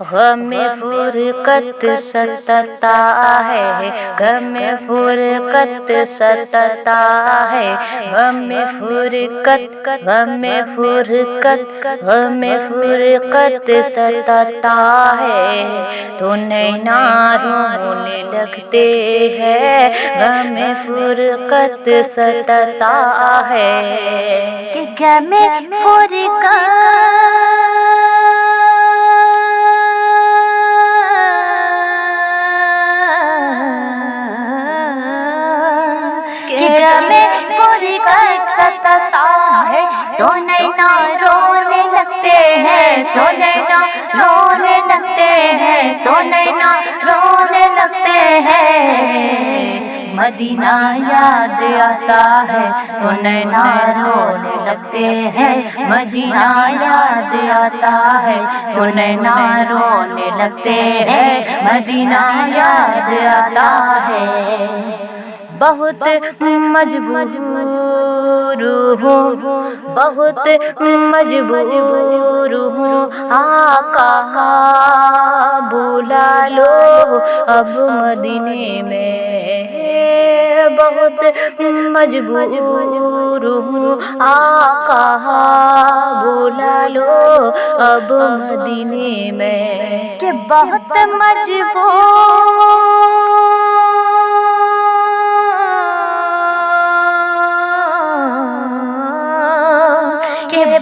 غم فرقت ستتا ہے، غم فرقت ستتا ہے، غم فرقت، غم فرقت، غم فرقت ستتا ہے، تو نینا رونے لگتے ہیں، غم فرقت ستتا ہے کہ غم فرقت ستتا ہے، تو نینا رونے لگتے ہیں، تو نینا رونے لگتے ہیں، تو نینا رونے لگتے ہیں، مدینہ یاد آتا ہے تو نینا رونے لگتے ہیں، مدینہ یاد آتا ہے تو نینا رونے لگتے ہیں، مدینہ یاد آتا ہے۔ بہت مجبور ہوں، بہت مجبور ہوں، آقا بلا لو اب مدینے میں، بہت مجبور ہوں، آقا بلا لو اب مدینے میں، کہ بہت مجبور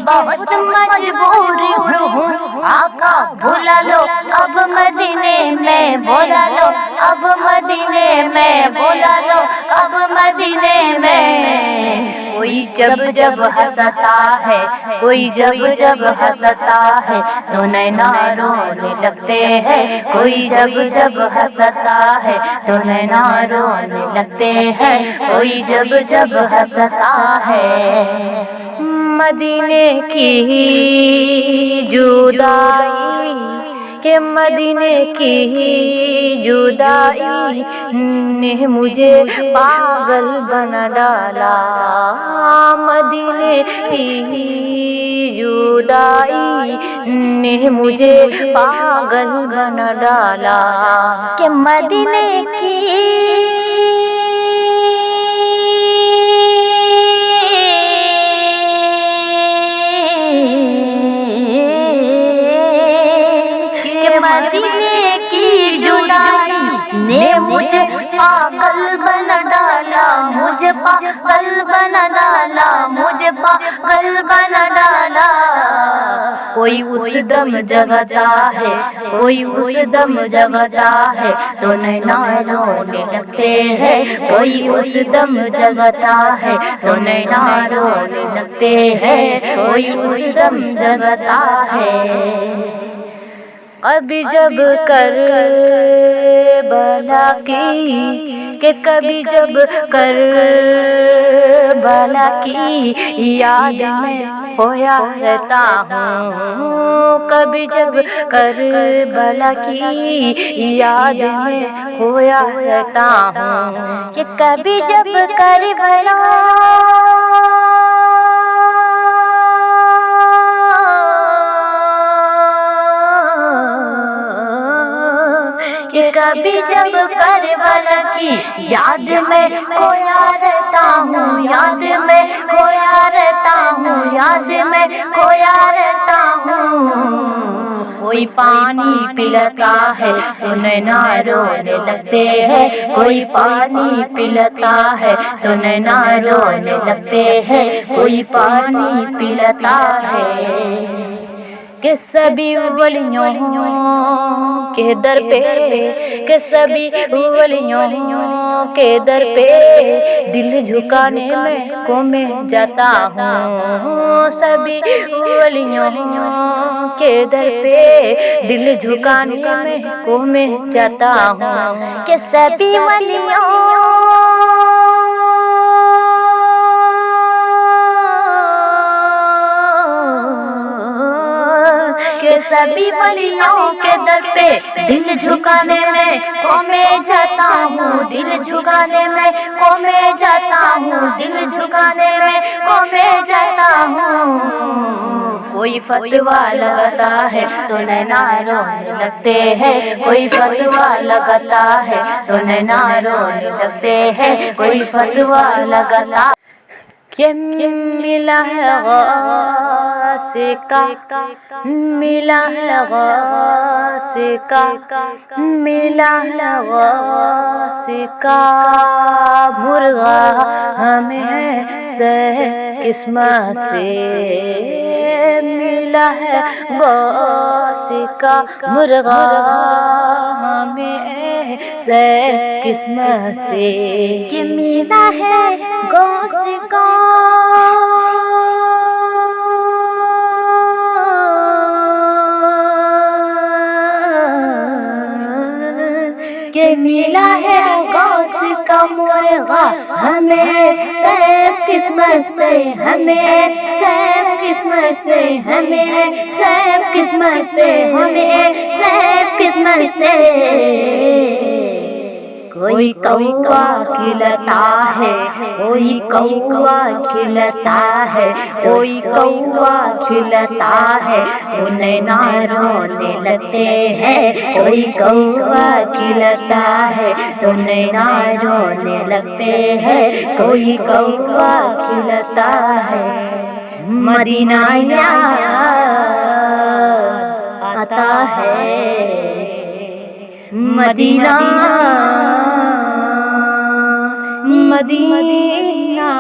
بہت مجبور ہوں، آقا بلا لو اب مدینے میں، بلا لو اب مدینے میں، بلا لو اب مدینے میں، کوئی جب جب ہنستا ہے، کوئی جب جب ہنستا ہے تو نینا رونے لگتے ہیں، کوئی جب جب ہنستا ہے تو نینا رونے لگتے ہیں، کوئی جب جب ہنستا ہے۔ مدینے کی جدائی، کہ مدینے کی جدائی نے مجھے پاگل بنا ڈالا، مدینے کی جدائی نے مجھے پاگل بنا ڈالا، کہ مدینے کی مدینے کی جدائی نے مجھے پاگل بنا ڈالا، مجھے پاگل بنا ڈالا، مجھے پاگل بنا ڈالا، کوئی اس دم جگتا ہے، کوئی اس دم جگتا ہے تو نینا رونے لگتے ہیں، کوئی اس دم جگتا ہے تو نینا رونے لگتے ہیں، کوئی اس دم جگتا ہے۔ کبھی جب کربلا کی، کہ کبھی جب کربلا کی یاد میں کھویا رہتا ہوں، کبھی جب کربلا کی یاد میں کھویا رہتا ہوں، کہ کبھی جب کربلا کبھی جب کربلا کی یاد میں کھویا رہتا ہوں، یاد میں کھویا رہتا ہوں، یاد میں کھویا رہتا ہوں، کوئی پانی پلاتا ہے تو نینا رونے لگتے ہیں، کوئی پانی پلاتا ہے تو نینا رونے لگتے ہیں، کوئی پانی پلاتا ہے، کہ سبھی ولیوں کے در پہ، کہ سبھی ولیوں کے در پہ دل جھکانے میں جاتا ہوں، سبھی ولیوں کے در پہ دل جھکانے میں جاتا ہوں، کہ سبھی ولیوں کہ سبھی ولیوں کے در پہ دل جھکانے میں جاتا ہوں، دل جھکانے میں جاتا ہوں، دل جھکانے میں جاتا ہوں، کوئی فتویٰ لگاتا ہے تو نینا رونے لگتے ہیں، کوئی فتویٰ لگاتا ہے تو نینا رونے لگتے ہیں، کوئی فتویٰ لگاتا کہ ملا ہے غوث کا، ملا ہے غوث کا، ملا ہے غوث کا مرغا ہمیں سے قسمت سے، ملا ہے غوث کا مرغا ہمیں سے قسمت سے، کہ ملا ہے غوث کا کہ ملا ہے غوث کا مرغا ہمیں سیب قسمت سے، ہمیں سیب قسمت سے، ہمیں سیب قسمت سے، ہمیں سیب قسمت سے، کوئی کوا کھلتا ہے، کوئی کوا کھلتا ہے، کوئی کوا کھلتا ہے تو نینا رونے لگتے ہیں، کوئی کوا کھلتا ہے تو نینا رونے لگتے ہیں، کوئی کوا کھلتا ہے، مدینہ یاد آتا ہے، مدینہ مدینہ